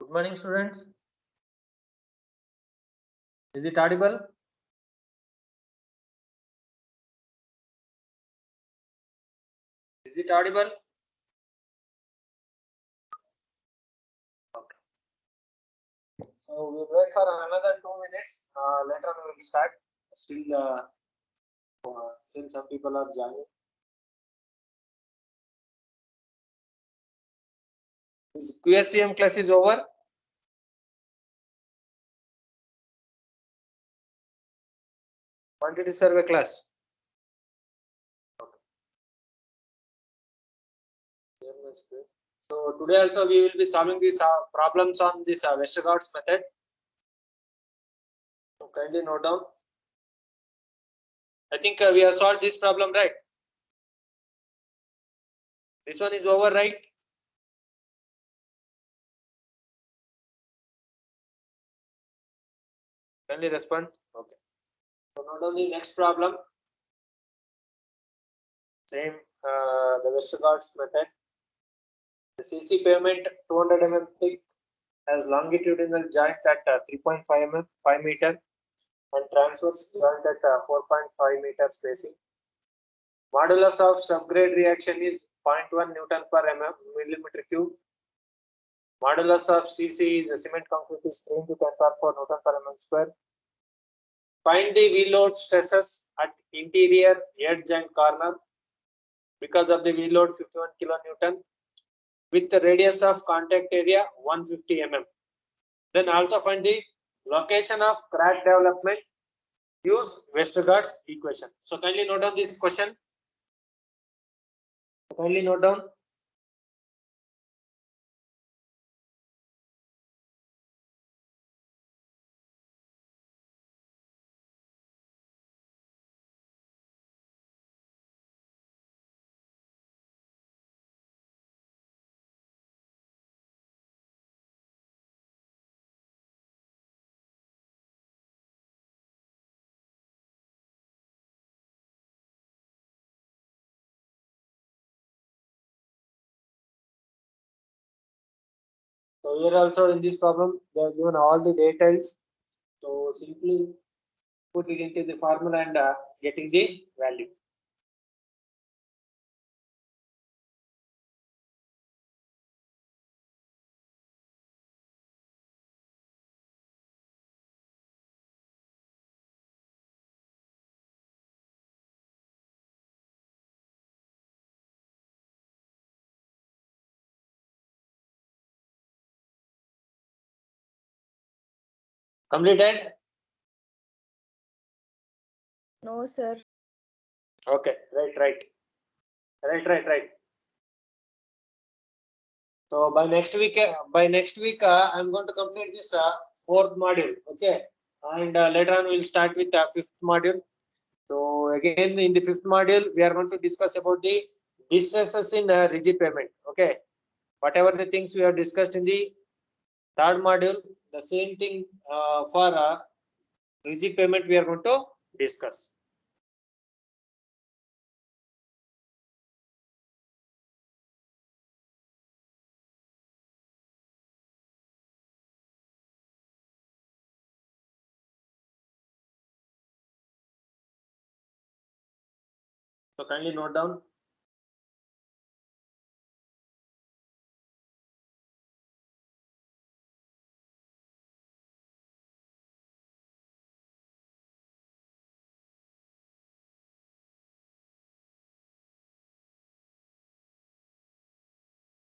Good morning, students. Is it audible? Is it audible? Okay. So we'll wait for another 2 minutes. Later on we'll start. Still some people are joining. This QSCM class is over. Quantity survey class. So today also we will be solving these problems on this Westergaard's method. So kindly note down. I think we have solved this problem, right? This one is over, right? Kindly respond. Okay. So note down the next problem. Same, the Westergaard's method. The CC pavement 200 mm thick has longitudinal joint at 3.5 mm 5 meter and transverse joint at 4.5 meter spacing. Modulus of subgrade reaction is 0.1 Newton per millimeter cube. Modulus of CC is cement concrete is 3 into 10 power 4 Newton per mm square. Find the V load stresses at interior edge and corner because of the V load 51 kilonewton with the radius of contact area 150 mm. Then also find the location of crack development. Use Westergaard's equation. So kindly note down this question. Kindly note down. So here also in this problem they have given all the details. So simply put it into the formula and getting the value. Completed? No, sir. Okay, right. So by next week, I'm going to complete this fourth module. Okay, and later on we'll start with the fifth module. So again, in the fifth module, we are going to discuss about the distresses in rigid pavement. Okay, whatever the things we have discussed in the third module, the same thing for rigid pavement we are going to discuss. So kindly note down.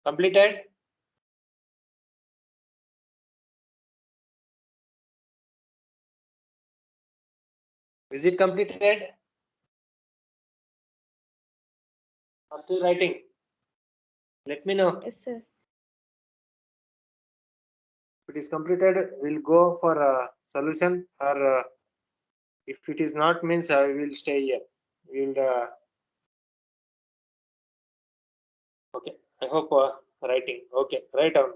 Completed? Is it completed? Or still writing? Let me know. Yes, sir. If it is completed, we'll go for a solution, or if it is not, means I will stay here. We'll okay. I hope writing. Okay, write down.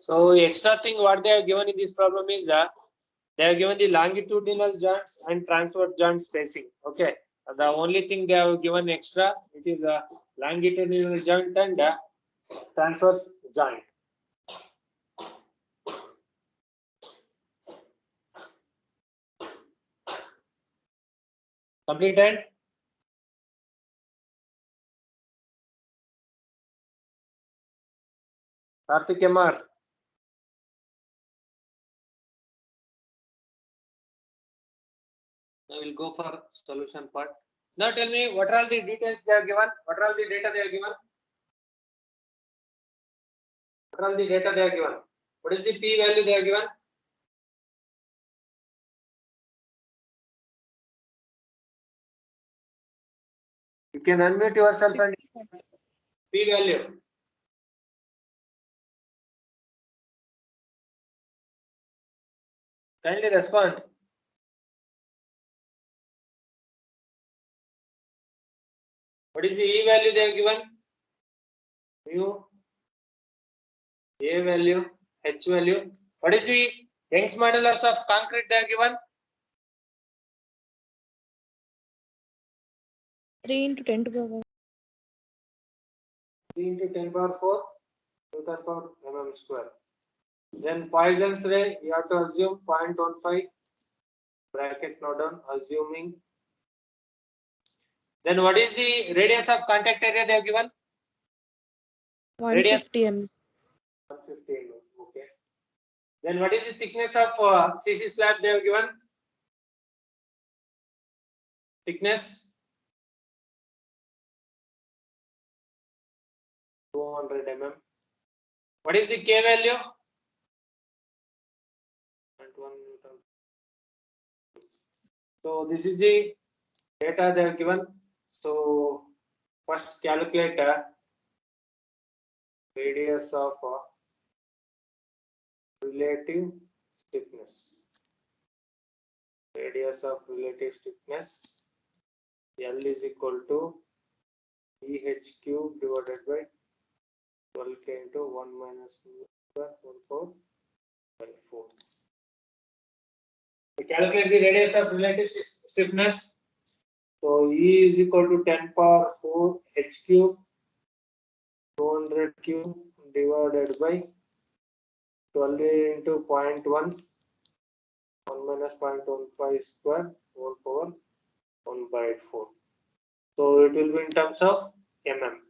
So extra thing what they have given in this problem is they have given the longitudinal joints and transverse joint spacing. Okay, the only thing they have given extra, it is a longitudinal joint and transverse joint. Completed. Karthik MR. I will go for solution part. Now tell me what are all the details they have given? What are all the data they have given? What are all the data they have given? What is the p value they have given? You can unmute yourself and p value. Kindly respond. What is the E value they have given? Mu, A value, H value. What is the Young's modulus of concrete they have given? 3 into 10 to the power 3 into 10 power 4 Newton per mm square. Then Poisson's ray, you have to assume 0.15 bracket note down, assuming. Then what is the radius of contact area they have given? Radius 150 mm. 150 mm. Okay. Then what is the thickness of CC slab they have given? Thickness 200 mm. What is the K value? 0.1 Newton. So this is the data they have given. So first calculate radius of relative stiffness. Radius of relative stiffness L is equal to EH cube divided by 12K into 1 minus 1 4 by 4. We calculate the radius of relative stiffness. So E is equal to 10 power 4 H cube 200 cube divided by 12 into 0.1 1 minus 0.15 square whole power 1 by 4. So it will be in terms of mm.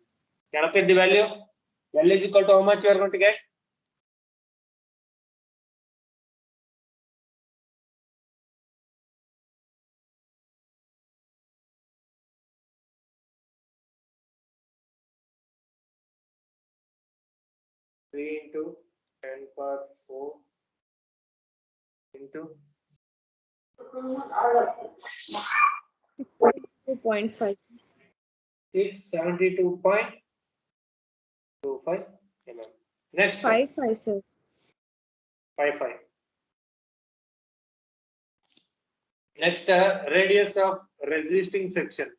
Calculate the value. L is equal to how much you are going to get? Three into 10 power 4 into 2.5. 672.25 mm. Next 5, sir. 5. Next radius of resisting section.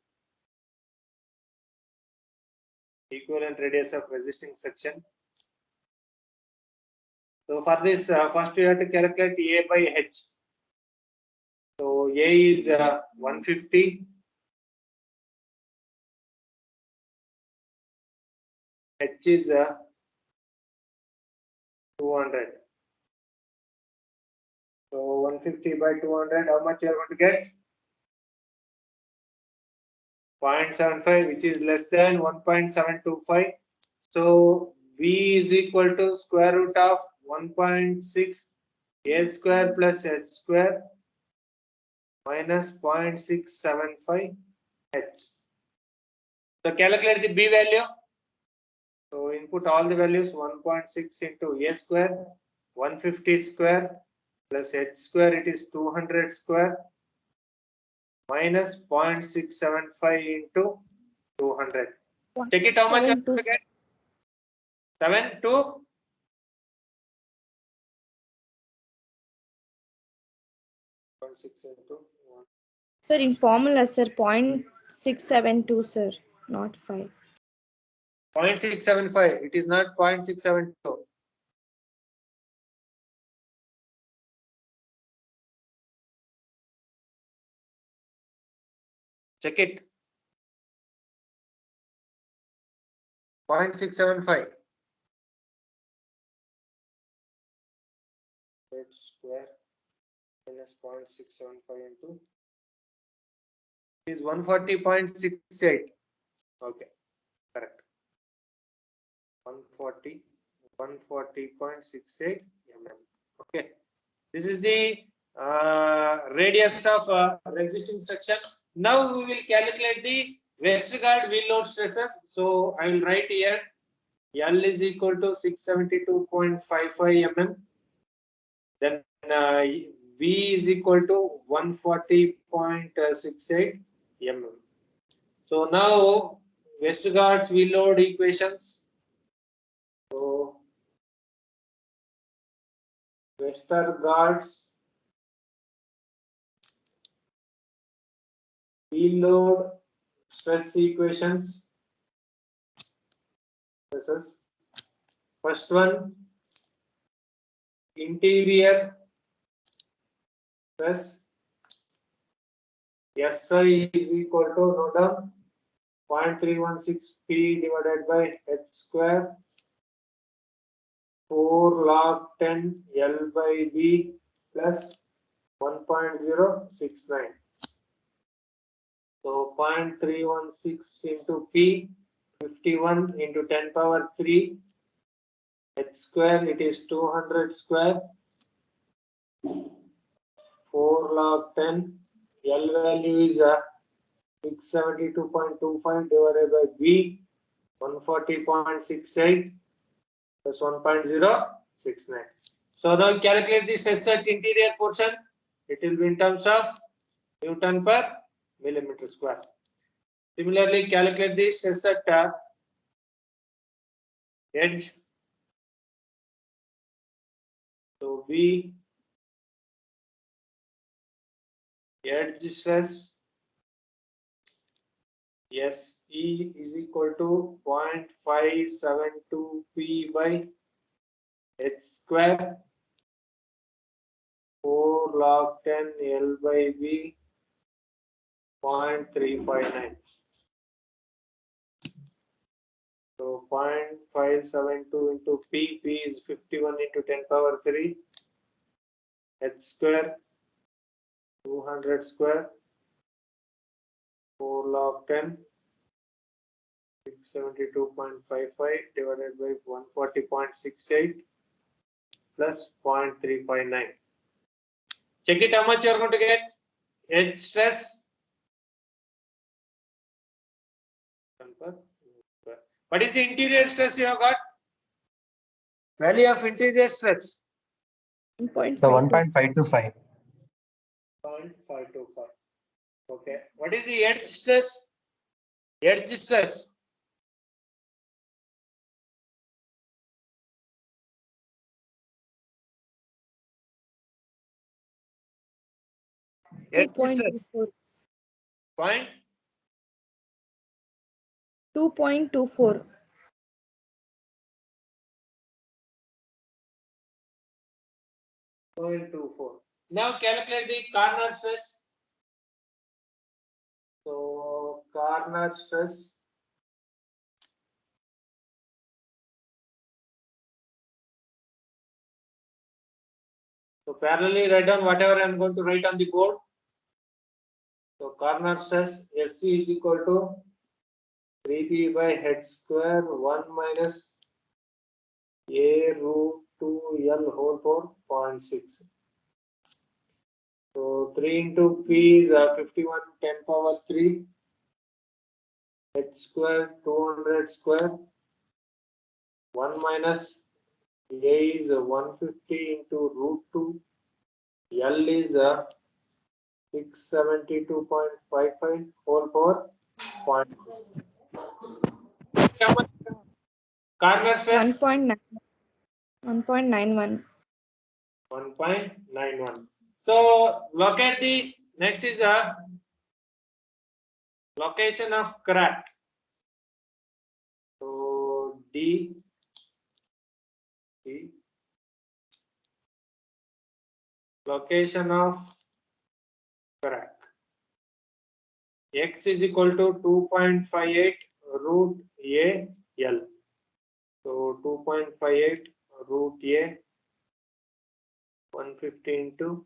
Equivalent radius of resisting section. So for this, first you have to calculate A by H. So A is 150. H is 200. So 150 by 200, how much you are going to get? 0.75, which is less than 1.725. So V is equal to square root of 1.6 A square plus H square minus 0.675 H. So calculate the B value. So input all the values 1.6 into A square, 150 square plus H square, it is 200 square minus 0.675 into 200. Check it how much you have to get. 7 to 0.6 into 1. Sir, in formula, sir, 0.672, sir, not 5. 0.675. It is not 0.672. Check it. 0.675. H square minus 0.675 into is 140.68. Okay, correct. 140.68 mm. Okay, this is the radius of resisting section. Now we will calculate the Westergaard wheel load stresses. So I will write here L is equal to 672.55 mm. Then V is equal to 140.68 mm. So now Westergaard's wheel load equations. So Westergaard's wheel load stress equations. This is first one, interior stress SI is equal to, note down, 0.316 P divided by H square 4 log 10 L by B plus 1.069. So 0.316 into P, 51 into 10 power 3 H square, it is 200 square, 4 log 10, L value is 672.25 divided by B, 140.68 plus 1.069. So now calculate the stress at interior portion. It will be in terms of Newton per millimeter square. Similarly, calculate the stress at edge. So B edge stress SE is equal to 0.572 P by H square 4 log 10 L by B 0.359. So 0.572 into P is 51 into 10 power 3 H square 200 square 4 log 10 672.55 divided by 140.68 plus 0.359. Check it how much you are going to get. Edge stress. What is the interior stress you have got? Value of interior stress. 1.525. 0.525. Okay. What is the edge stress? Edge stress. Edge stress. 2.24. 0.24. Now calculate the corner stress. So corner stress. So parallelly write down whatever I am going to write on the board. So corner stress SC is equal to 3P by H square 1 minus A root 2L whole power 0.6. So 3 into P is 51 10 power 3 H square 200 square 1 minus A is 150 into root 2 L is 672.55 whole power 0.2. Corner stress 1.91. 1.91. So locate the next is a location of crack. So D location of crack. X is equal to 2.58 root A L. So 2.58 root A 150 into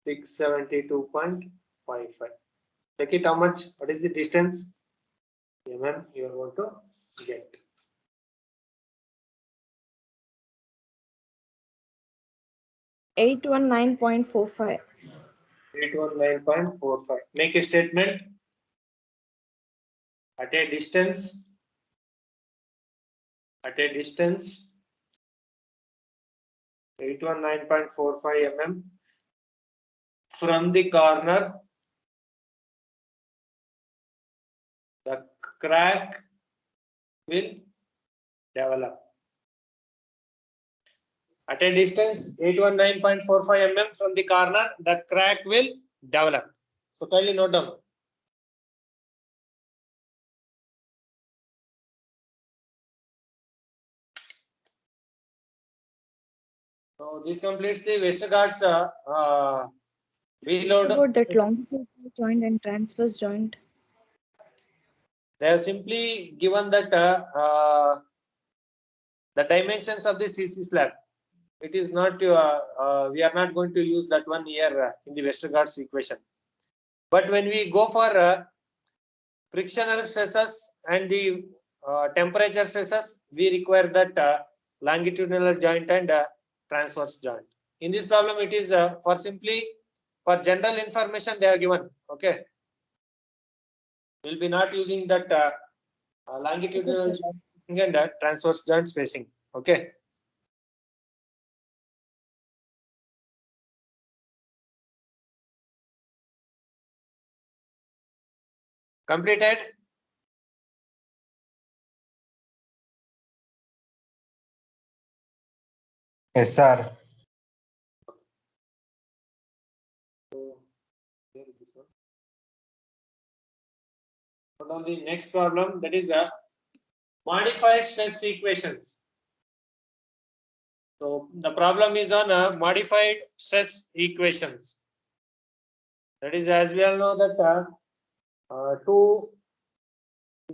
672.55. Check it how much, what is the distance? Mm you are going to get. Eight 819.45. 819.45. Make a statement. At a distance 819.45 mm from the corner, the crack will develop. At a distance 819.45 mm from the corner, the crack will develop. So kindly note down. So this completes the Westergaard's reload. About that longitudinal joint and transverse joint. They have simply given that the dimensions of the CC slab. It is not we are not going to use that one here in the Westergaard's equation. But when we go for frictional stresses and the temperature stresses, we require that longitudinal joint and transverse joint. In this problem, it is for general information they are given. Okay, we'll be not using that longitudinal joint and transverse joint spacing. Okay. Completed. Yes, sir. On the next problem, that is a modified stress equations. So the problem is on modified stress equations. That is, as we all know that two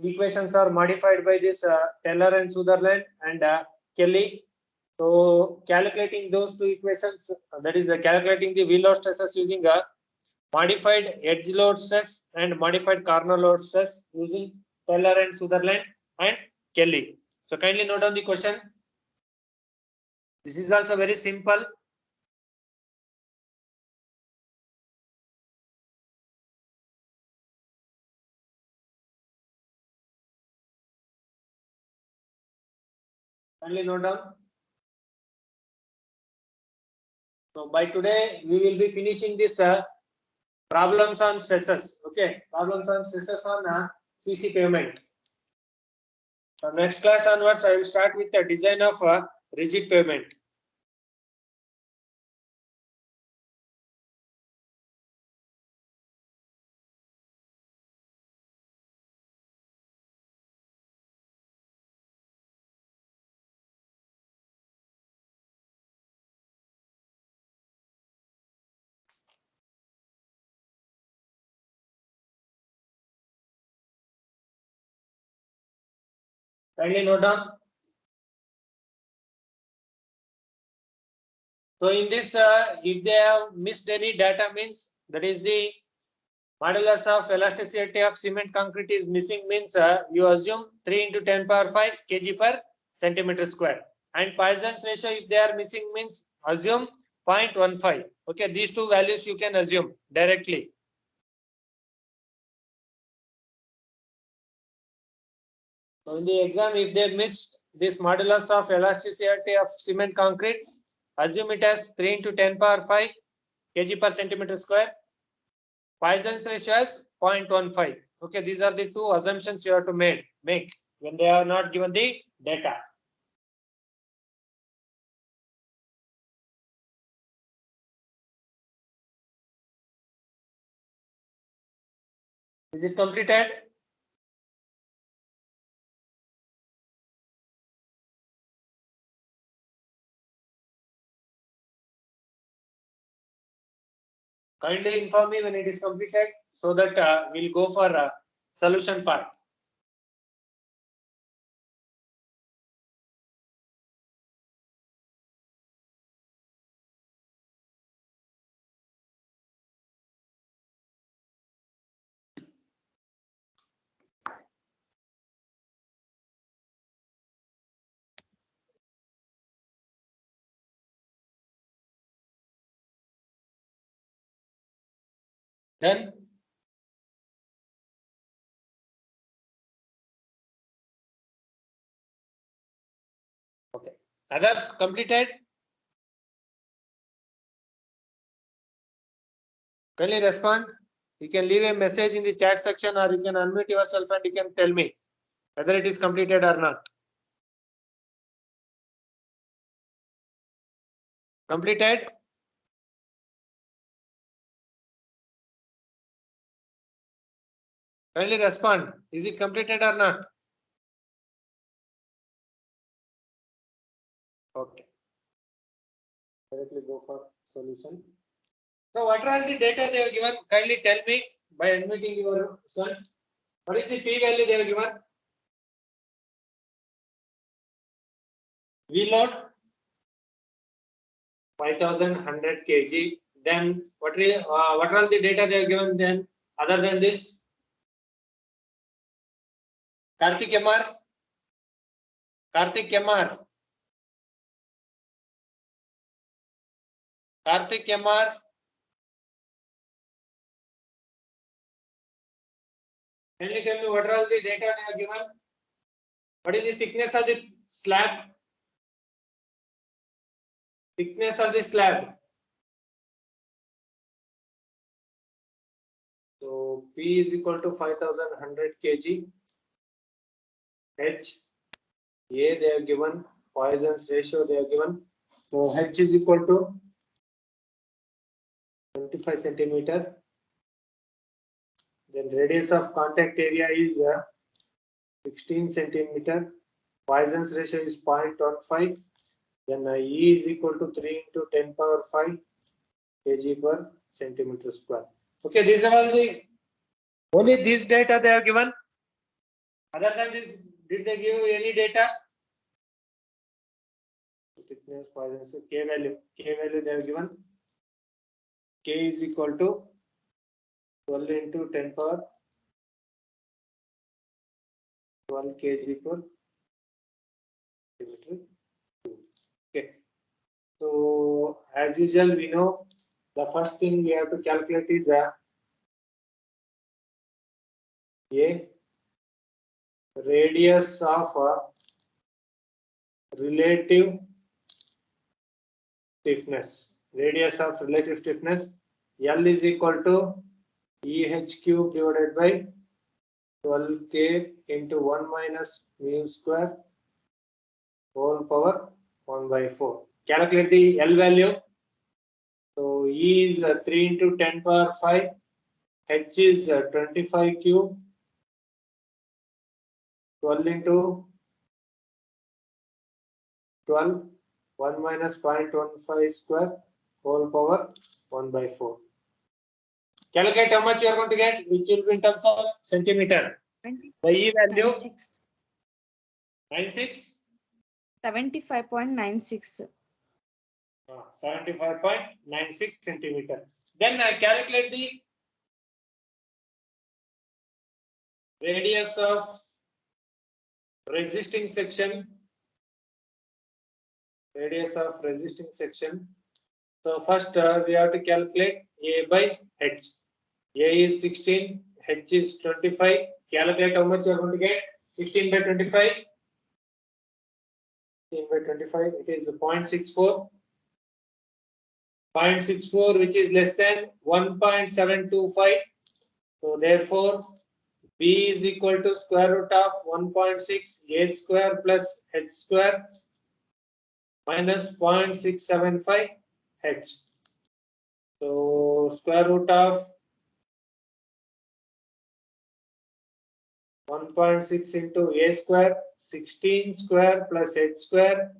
equations are modified by this Teller and Sutherland and Kelly. So calculating those two equations, that is calculating the wheel load stresses using a modified edge load stress and modified corner load stress using Teller and Sutherland and Kelly. So kindly note down the question. This is also very simple. Kindly note down. So by today we will be finishing this problems on stresses. Okay, problems on stresses on CC pavement. From next class onwards, I will start with the design of rigid pavement. Kindly note down. So in this, if they have missed any data, means that is the modulus of elasticity of cement concrete is missing, means you assume 3 into 10 power 5 kg per centimeter square. And Poisson's ratio, if they are missing, means assume 0.15. Okay, these two values you can assume directly. So in the exam, if they missed this modulus of elasticity of cement concrete, assume it as 3 into 10 power 5 kg per centimeter square. Poisson's ratio is 0.15. Okay, these are the two assumptions you have to make when they are not given the data. Is it completed? Kindly inform me when it is completed so that we'll go for solution part. Then okay. Others completed? Kindly respond. You can leave a message in the chat section or you can unmute yourself and you can tell me whether it is completed or not. Completed? Kindly respond. Is it completed or not? Okay. Directly go for solution. So what are the data they have given? Kindly tell me by unmuting yourself. What is the p value they have given? V load 5100 kg. Then what are the data they have given then other than this? Karthik MR. Karthik MR. Karthik MR. Can you tell me what are all the data they have given? What is the thickness of the slab? Thickness of the slab. So P is equal to 5100 kg. H, A they have given. Poisson's ratio they have given. So H is equal to 25 centimeter. Then radius of contact area is 16 centimeter. Poisson's ratio is 0.15. Then E is equal to 3 into 10 power 5 kg per centimeter square. Okay, these are all the only these data they have given. Other than this, did they give any data? Thickness, Poisson's K value they have given. K is equal to 12 into 10 power 12 kg per centimeter. Okay. So as usual, we know the first thing we have to calculate is A radius of relative stiffness. Radius of relative stiffness. L is equal to EH cube divided by 12k into 1 minus mu square whole power 1 by 4. Calculate the L value. So E is 3 into 10 power 5. H is 25 cube. 12 into 12. 1 minus 0.15 square whole power 1 by 4. Calculate how much you are going to get, which will be in terms of centimeter. The E value 96. 75.96. 75.96 centimeter. Then I calculate the radius of resisting section. Radius of resisting section. So first we have to calculate A by H. A is 16, H is 25. Calculate how much you are going to get. 16 by 25. 16 by 25. It is 0.64. 0.64, which is less than 1.725. So therefore, B is equal to square root of 1.6 A square plus H square minus 0.675 H. So square root of 1.6 into A square, 16 square plus H square,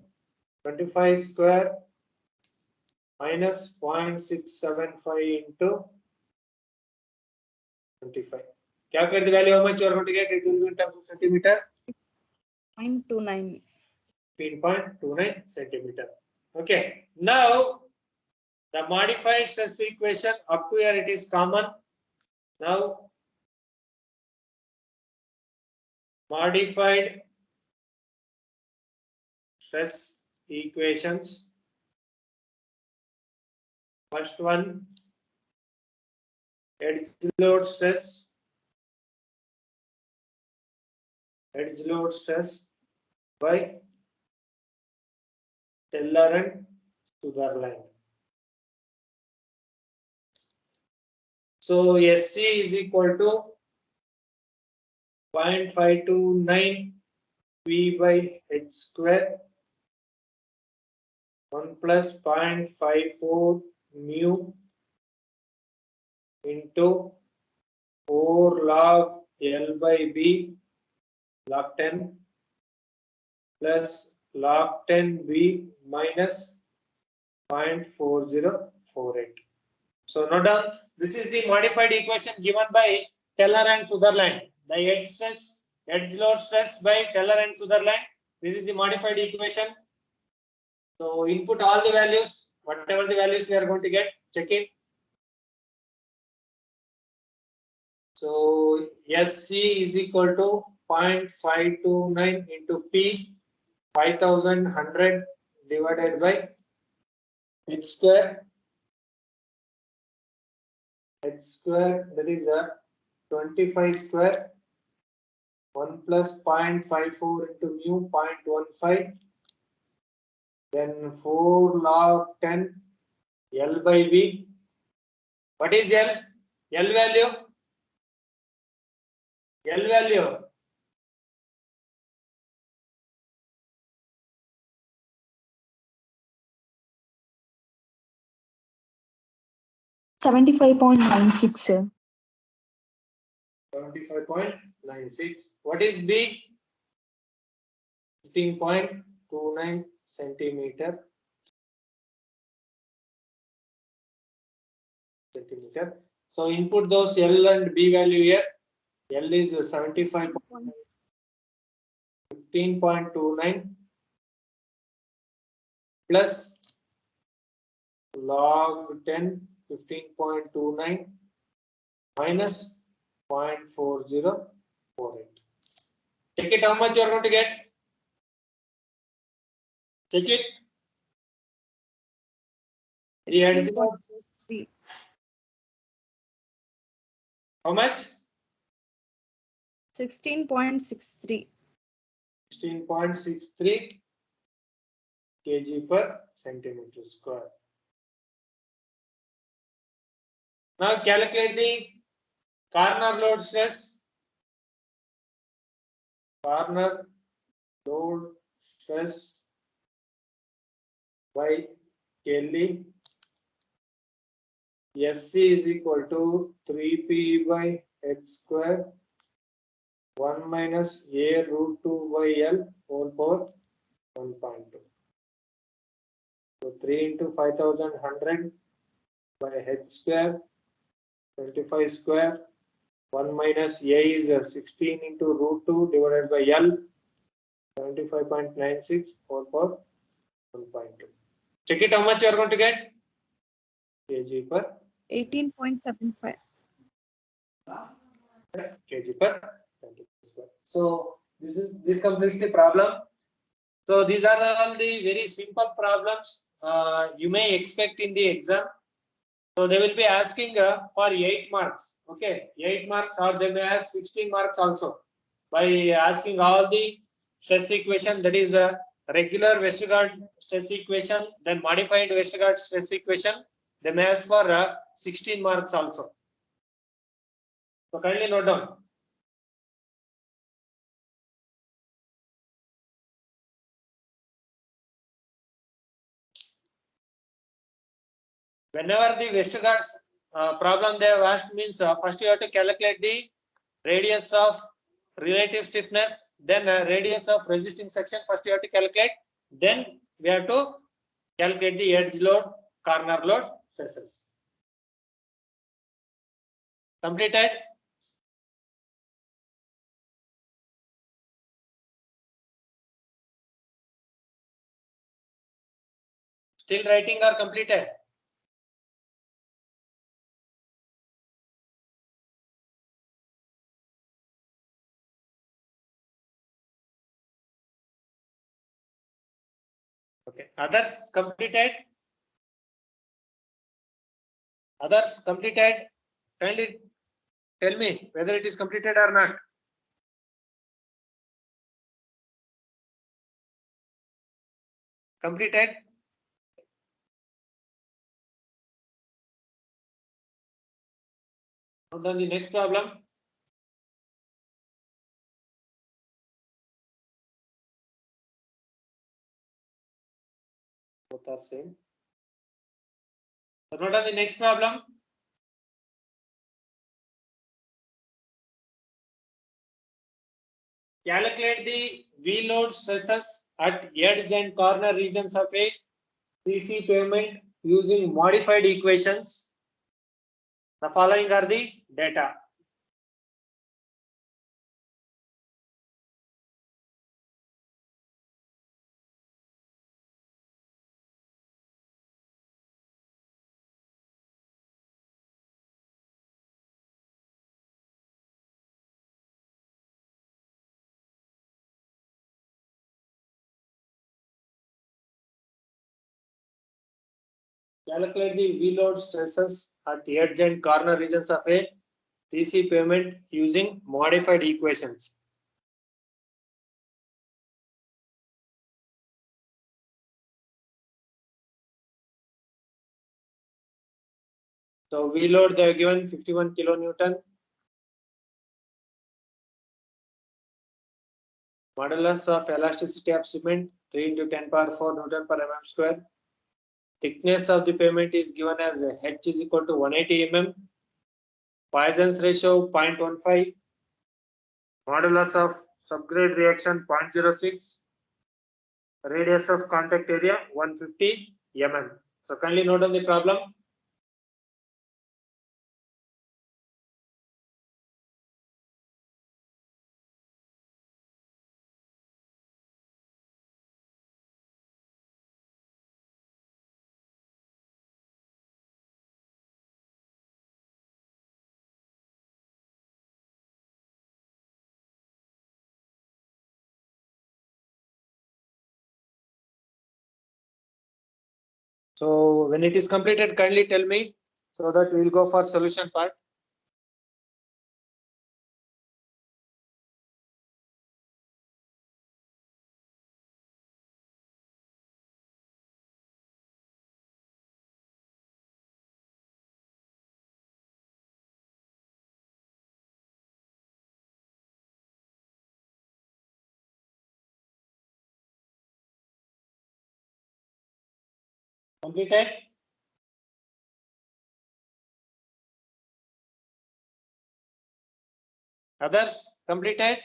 25 square minus 0.675 into 25. Calculate the value how much you are going to get. It will be in terms of centimeter. 0.29. 15.29 centimeter. Okay. Now the modified stress equation up to here it is common. Now modified stress equations. First one, edge load stress. Edge load stress by Teller and Sutherland. So SC is equal to 0.529 V by H square 1 plus 0.54 mu into 4 log L by B log 10 plus log 10 B minus 0.4048. So note down, this is the modified equation given by Teller and Sutherland. The edge load stress by Teller and Sutherland. This is the modified equation. So input all the values, whatever the values we are going to get, check it. So SC is equal to 0.529 into P 5100 divided by H square. H square, that is a 25 square 1 plus 0.54 into mu 0.15, then 4 log 10 L by B. What is L? L value? L value 75.96. 75.96. What is B? 15.29 centimeter. So input those L and B value here. L is 75. 15.29 plus log 10 15.29 minus 0.4048. Check it how much you are going to get. Check it. 16.63. How much? 16.63. 16.63 kg per centimeter square. Now calculate the corner load stress. Corner load stress by Kelly. SC is equal to 3P by H square 1 minus A root 2 by L whole power 1.2. So 3 into 5100 by H square 25 square 1 minus A is 16 into root 2 divided by L 75.96 whole power 1.2. Check it how much you are going to get. Kg per 18.75. Kg per centimeter square. So this completes the problem. So these are all the very simple problems you may expect in the exam. So they will be asking for 8 marks. Okay, 8 marks, or they may ask 16 marks also by asking all the stress equation, that is a regular Westergaard stress equation, then modified Westergaard stress equation. They may ask for 16 marks also. So kindly note down. Whenever the Westergaard's problem they have asked means first you have to calculate the radius of relative stiffness, then radius of resisting section first you have to calculate, then we have to calculate the edge load, corner load stresses. Completed. Still writing or completed? Okay. Others completed? Others completed? Kindly tell me whether it is completed or not. Completed? Now done the next problem. Both are same. So note on the next problem. Calculate the V load stresses at edge and corner regions of a CC pavement using modified equations. The following are the data. Calculate the V load stresses at edge and corner regions of a CC pavement using modified equations. So V load they are given 51 kilonewton. Modulus of elasticity of cement 3 into 10 power 4 Newton per mm square. Thickness of the pavement is given as H is equal to 180 mm. Poisson's ratio 0.15. Modulus of subgrade reaction 0.06. Radius of contact area 150 mm. So kindly note on the problem. So when it is completed, kindly tell me so that we will go for solution part. Completed. Others completed.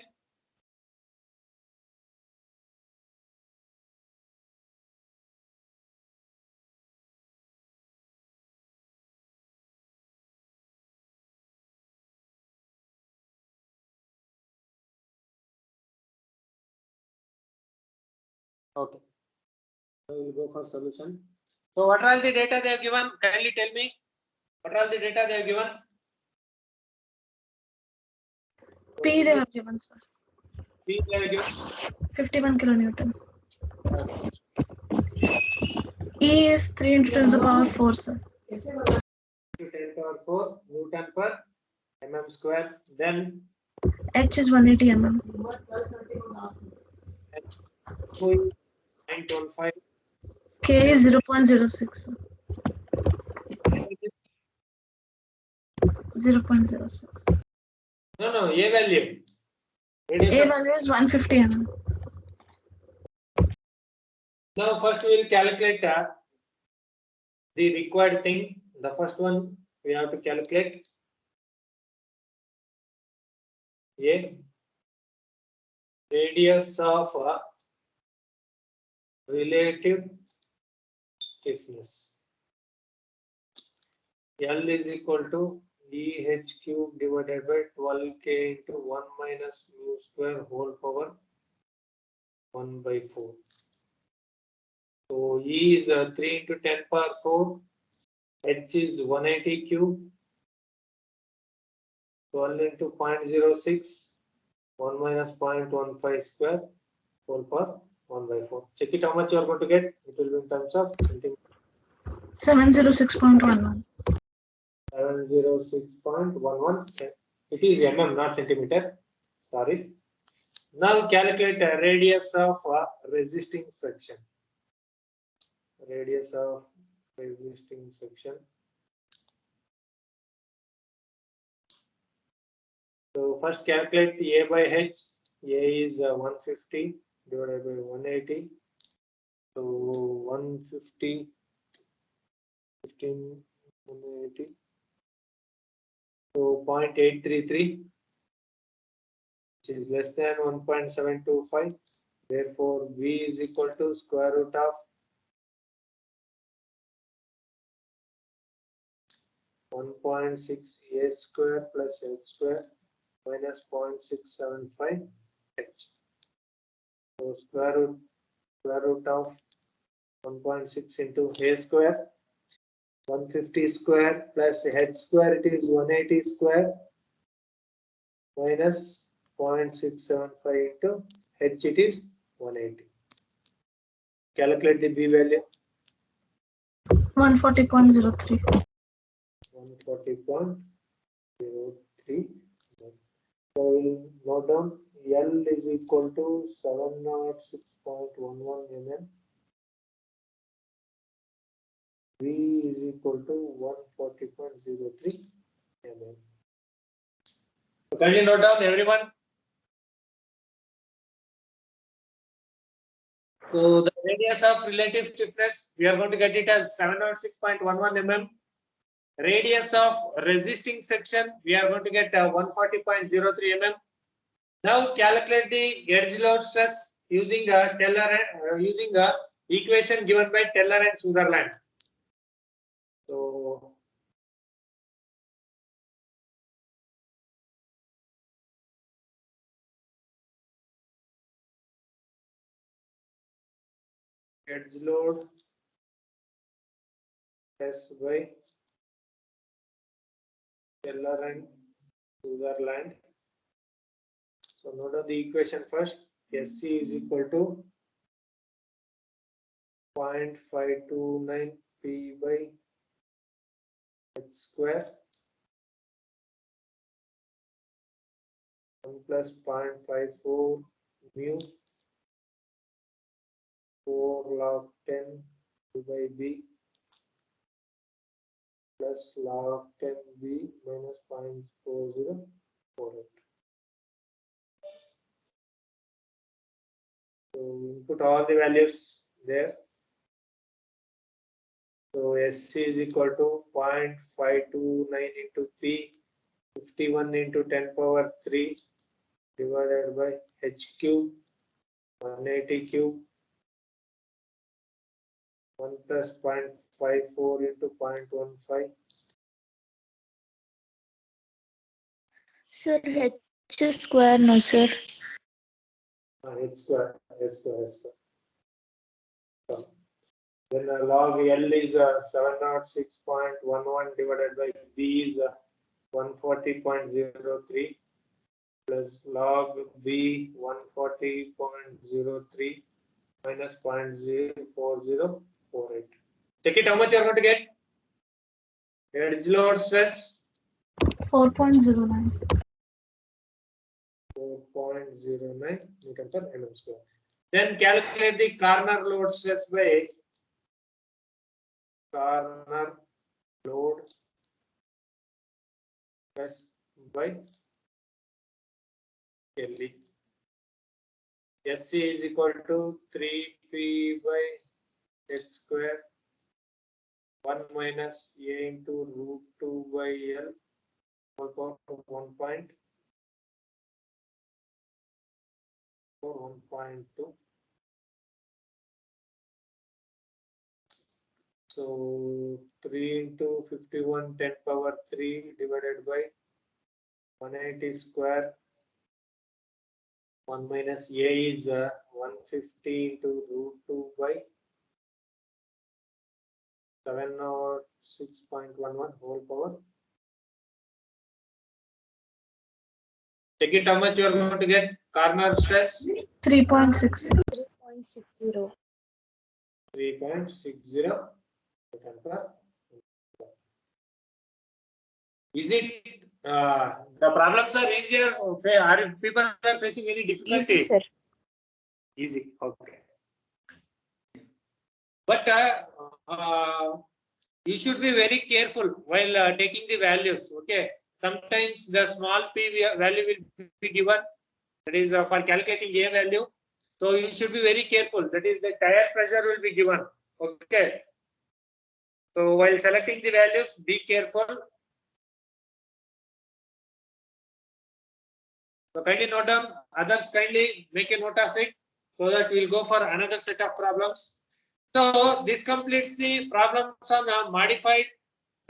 Okay. So we will go for solution. So what are the data they have given? Kindly tell me. What are the data they have given? P they have given, sir. P they have given. 51 kilonewton. E is 3 into 10 to the power 4, sir. 10 power 4 Newton per mm square. Then H is 180 mm. 9.15. K is 0.06, sir. 0.06. No, A value. Radius A of- value is 150 mm. Now first we will calculate the required thing. The first one we have to calculate A radius of relative stiffness. L is equal to EH cube divided by 12K into 1 minus mu square whole power 1 by 4. So E is 3 into 10 power 4. H is 180 cube. 12 into 0.06. 1 minus 0.15 square whole power 1 by 4. Check it how much you are going to get. It will be in terms of centimeter. 706.11. 706.11. It is mm, not centimeter. Sorry. Now calculate a radius of a resisting section. Radius of resisting section. So first calculate A by H. A is 150 divided by 180. So 150, 15, 180. So 0.833, which is less than 1.725. Therefore, V is equal to square root of 1.6 A square plus H square minus 0.675 H. So square root of 1.6 into A square, 150 square plus H square, it is 180 square minus 0.675 into H, it is 180. Calculate the B value. 140.03. 140.03. So we'll note down L is equal to 706.11 mm. V is equal to 140.03 mm. So kindly note down everyone. So the radius of relative stiffness, we are going to get it as 706.11 mm. Radius of resisting section, we are going to get 140.03 mm. Now calculate the edge load stress using a equation given by Teller and Sutherland. So edge load S by Teller and Sutherland. So note down the equation first. SC is equal to 0.529 P by H square 1 plus 0.54 mu 4 log 10 by B plus log 10 B minus 0.4048. So input all the values there. So SC is equal to 0.529 into P, 51 into 10 power 3 divided by H cube, 180 cube, 1 plus 0.54 into 0.15. Sir, H square, no sir. H square. So, then log L is 706.11 divided by B is 140.03 plus log B 140.03 minus 0.04048. Check it how much you are going to get. Edge load stress 4.09. 4.09 meter per mm square. Then calculate the corner load stress by corner load stress by LE. SC is equal to 3P by H square 1 minus A into root 2 by L whole power to 1.2. So 3 into 51 10 power 3 divided by 180 square. 1 minus a is 150 into root 2 by 706.11 whole power. Check it how much you are going to get. Corner stress 3.6. 3.60. 3.60. Is it the problems are easier? Okay, are people are facing any difficulty? Easy, sir. Easy. Okay. But you should be very careful while taking the values. Okay. Sometimes the small p value will be given. That is for calculating a value. So you should be very careful. That is the tire pressure will be given. Okay. So while selecting the values, be careful. So kindly note down. Others kindly make a note of it so that we'll go for another set of problems. So this completes the problems on modified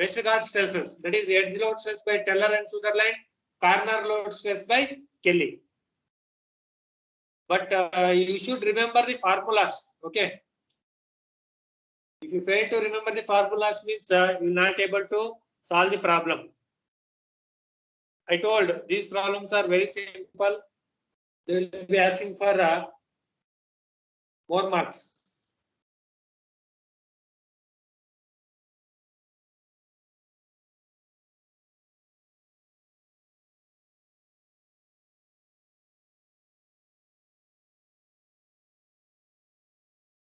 Westergaard stresses. That is edge load stress by Teller and Sutherland, corner load stress by Kelly. But you should remember the formulas. Okay. If you fail to remember the formulas, means you will not able to solve the problem. I told these problems are very simple. They will be asking for more marks.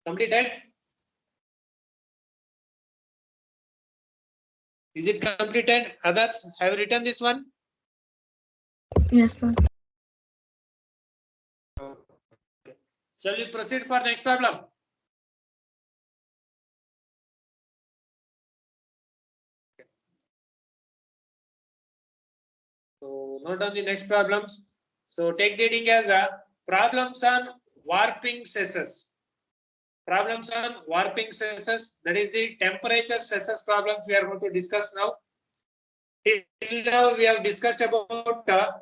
Completed? Is it completed? Others have written this one? Yes, sir. Okay. Shall we proceed for next problem? So note down the next problems. So take the heading as a problems on warping stresses. Problems on warping stresses. That is the temperature stresses problems we are going to discuss now. Till now we have discussed about the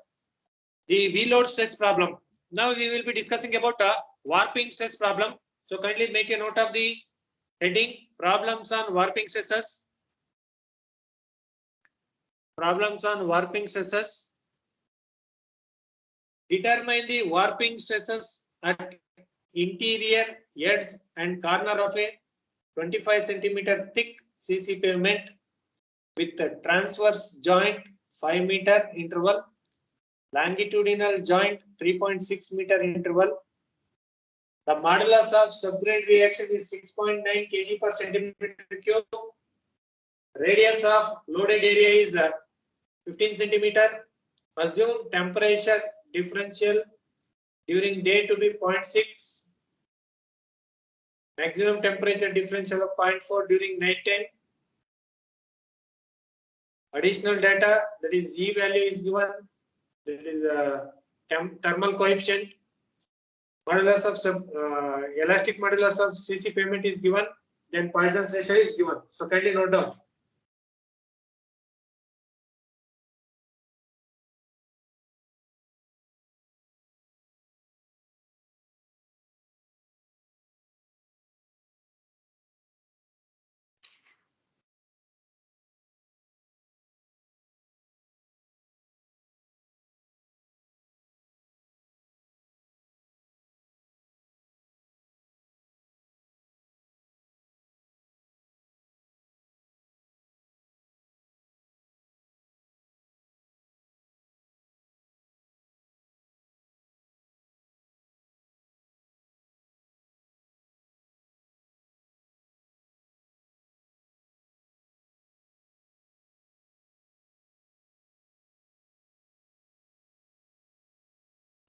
V load stress problem. Now we will be discussing about warping stress problem. So kindly make a note of the heading problems on warping stresses. Problems on warping stresses. Determine the warping stresses at interior edge and corner of a 25 centimeter thick CC pavement with a transverse joint 5 meter interval, longitudinal joint 3.6 meter interval. The modulus of subgrade reaction is 6.9 kg per centimeter cube. Radius of loaded area is 15 centimeter. Assume temperature differential during day to be 0.6. Maximum temperature differential of 0.4 during night time. Additional data, that is E value is given. That is thermal coefficient. Modulus of elastic modulus of CC pavement is given. Then Poisson's ratio is given. So kindly note down.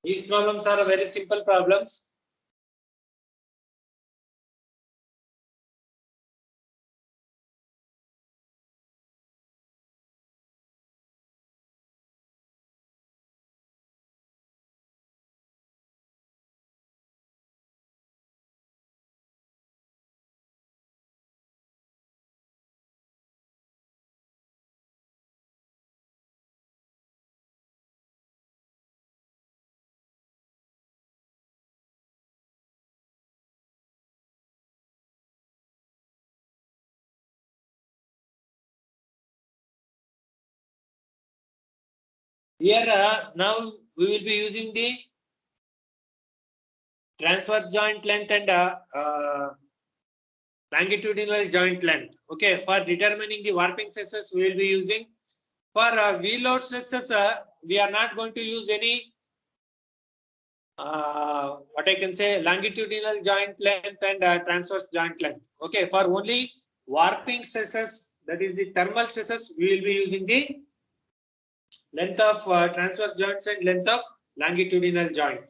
These problems are very simple problems. Here now we will be using the transverse joint length and longitudinal joint length. Okay, for determining the warping stresses, we will be using. For wheel load stresses, we are not going to use any what I can say longitudinal joint length and transverse joint length. Okay, for only warping stresses, that is the thermal stresses, we will be using the length of transverse joints and length of longitudinal joint.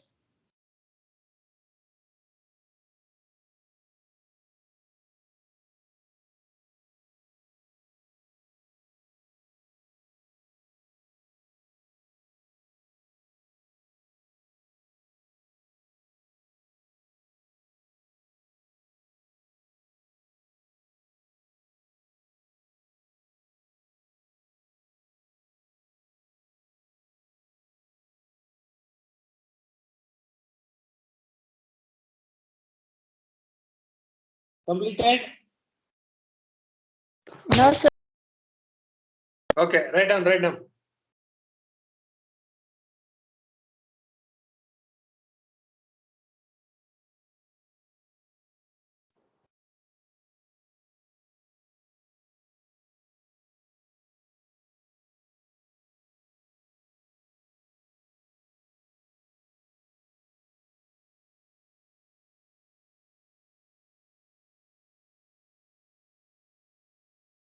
Completed? No, sir. Okay, write down, write down.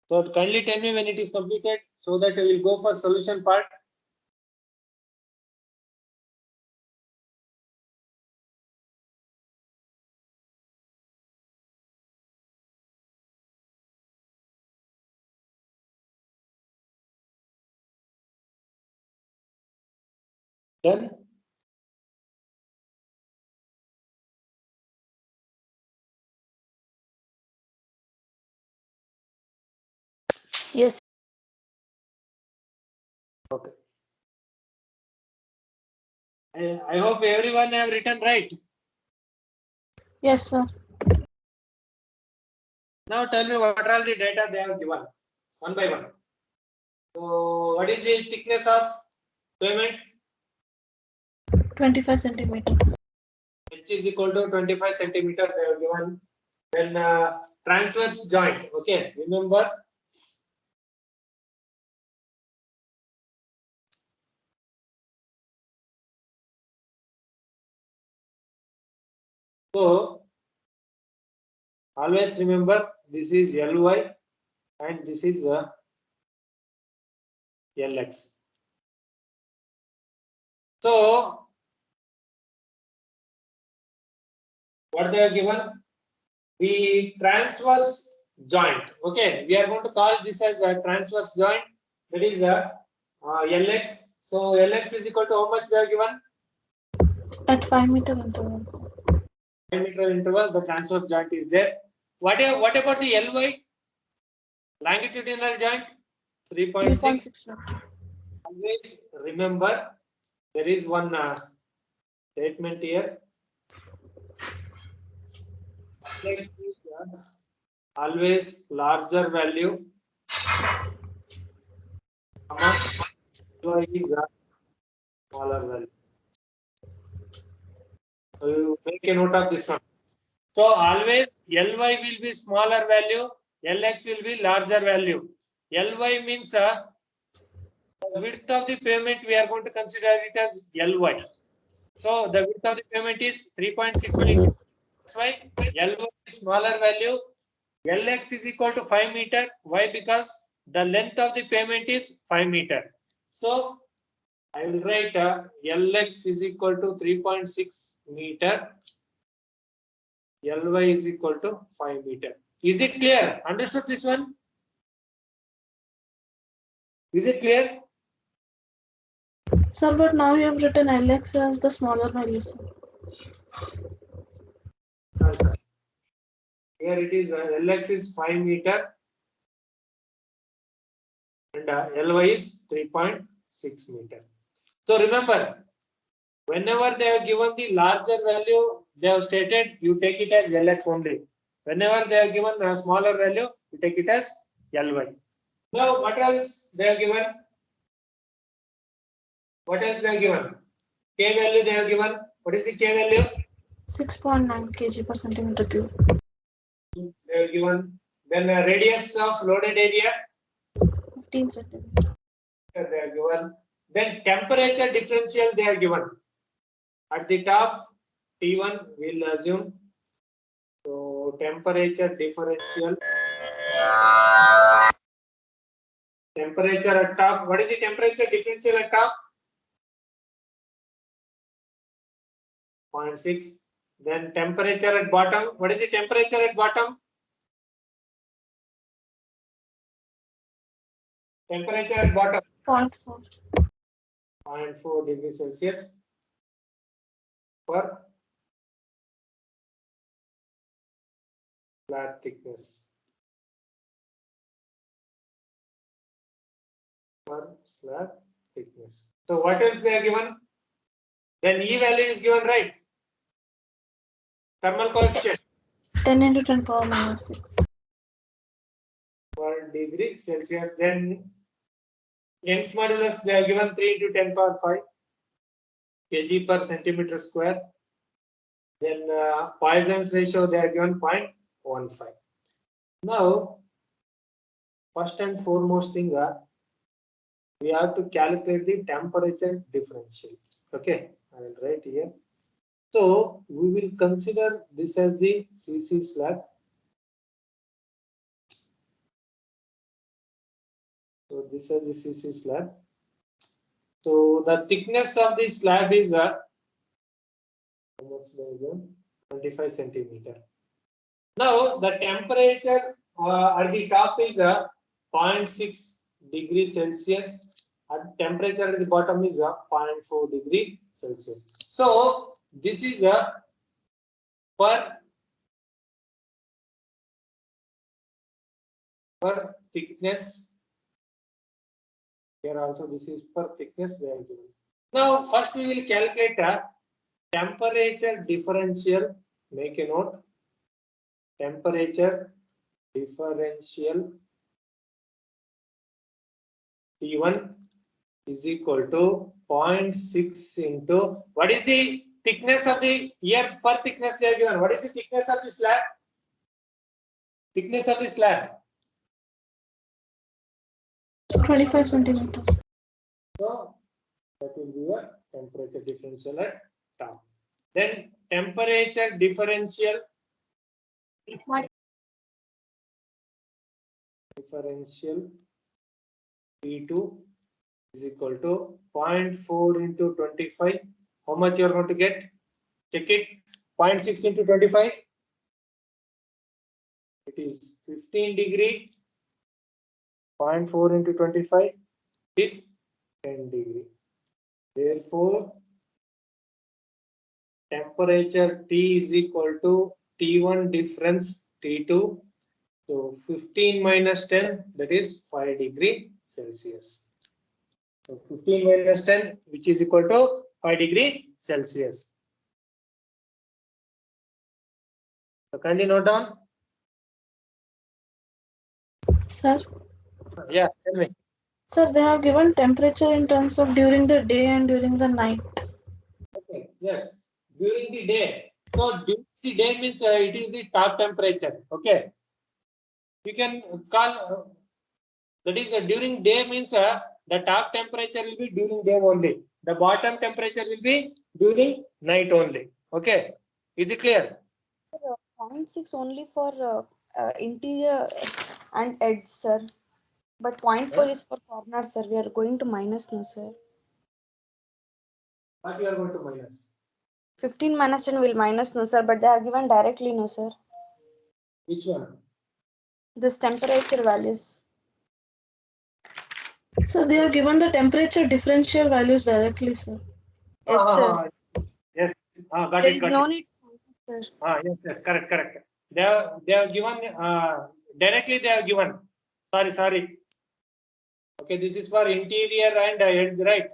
So kindly tell me when it is completed so that we will go for solution part. Done? Yes. Okay. I hope everyone have written right. Yes, sir. Now tell me what are all the data they have given one by one. So what is the thickness of pavement? 25 centimeter. H is equal to 25 centimeter they have given. Then transverse joint. Okay, remember. So always remember this is Ly and this is Lx. So what they have given? The transverse joint. Okay, we are going to call this as a transverse joint. That is a Lx. So Lx is equal to how much they are given? At 5 meter intervals. 5 meter interval. The transverse joint is there. What about the Ly? Longitudinal joint 3.6. 3.6 meter. Always remember there is one statement here. Lx is always larger value. Ly is a smaller value. So you make a note of this one. So always Ly will be smaller value, Lx will be larger value. Ly means the width of the pavement we are going to consider it as Ly. So the width of the pavement is 3.6 meters. That's why Ly is smaller value. Lx is equal to 5 meter. Why? Because the length of the pavement is 5 meter. So I will write Lx is equal to 3.6 meter. Ly is equal to 5 meter. Is it clear? Understood this one? Is it clear? Sir, but now you have written Lx as the smaller value, sir. Sir. Here it is Lx is 5 meter and Ly is 3.6 meter. So remember, whenever they have given the larger value, they have stated you take it as Lx only. Whenever they have given a smaller value, you take it as Ly. Now what else they have given? What else they have given? K value they have given. What is the K value? 6.9 kg per centimeter cube. They have given. Then radius of loaded area 15 centimeter. they have given. Then temperature differential they have given. At the top, T1 we'll assume. So temperature differential. Temperature at top. What is the temperature differential at top? 0.6. Then temperature at bottom. What is the temperature at bottom? Temperature at bottom. 0.4. 0.4 degrees Celsius per slab thickness. Per slab thickness. So what else they are given? Then E value is given, right? Thermal coefficient 10 into 10 power minus 6. per degree Celsius. Then Young's modulus they are given 3 into 10 power 5 kg per centimeter square. Then Poisson's ratio they are given 0.15. Now, first and foremost thing, we have to calculate the temperature differential. Okay, I will write here. So we will consider this as the CC slab. So this is the CC slab. So the thickness of the slab is 25 centimeter. Now the temperature at the top is 0.6 degrees Celsius. And temperature at the bottom is 0.4 degree Celsius. So this is per thickness. Here also this is per thickness they are given. Now first we will calculate a temperature differential. Make a note. Temperature differential T1 is equal to 0.6 into what is the thickness of the here per thickness they are given. What is the thickness of the slab? Thickness of the slab. 25 centimeters. So that will be a temperature differential at top. Then temperature differential T2 is equal to 0.4 into 25. How much you are going to get? Check it. 0.6 into 25. It is 15 degree. 0.4 into 25 is 10 degree. Therefore, temperature T is equal to T1 difference T2. So 15 minus 10, that is 5 degree Celsius. So 15 minus 10, which is equal to 5 degree Celsius. So kindly note down. Sir, Yeah, tell me. sir, they have given temperature in terms of during the day and during the night. Okay, yes, during the day. So during the day means it is the top temperature. Okay, you can call that is during day means the top temperature will be during day only. The bottom temperature will be during night only. Okay, is it clear? 0.6 only for interior and edge, sir. But 0.4 is for corner, sir. We are going to minus now, sir. What you are going to minus? 15 minus 10 will minus no, sir. But they have given directly no, sir. Which one? This temperature values. So they have given the temperature differential values directly, sir. Yes, sir. Yes, got There it, is got no it. need, sir. Yes, correct. They have given directly. They have given. Sorry. Okay, this is for interior and edge, right?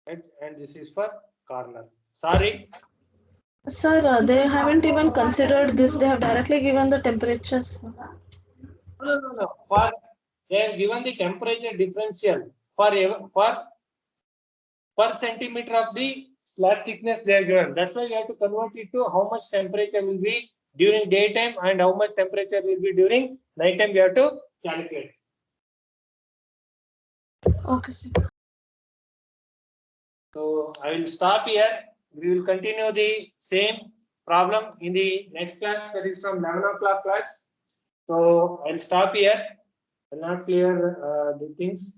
And this is for corner. Sorry. Sir, they haven't even considered this. They have directly given the temperatures. No. For they have given the temperature differential for per centimeter of the slab thickness they are given. That's why we have to convert it to how much temperature will be during daytime and how much temperature will be during nighttime. We have to calculate. Okay, sir. So I will stop here. We will continue the same problem in the next class, that is from 11 o'clock class. So I'll stop here. I'll not clear the things.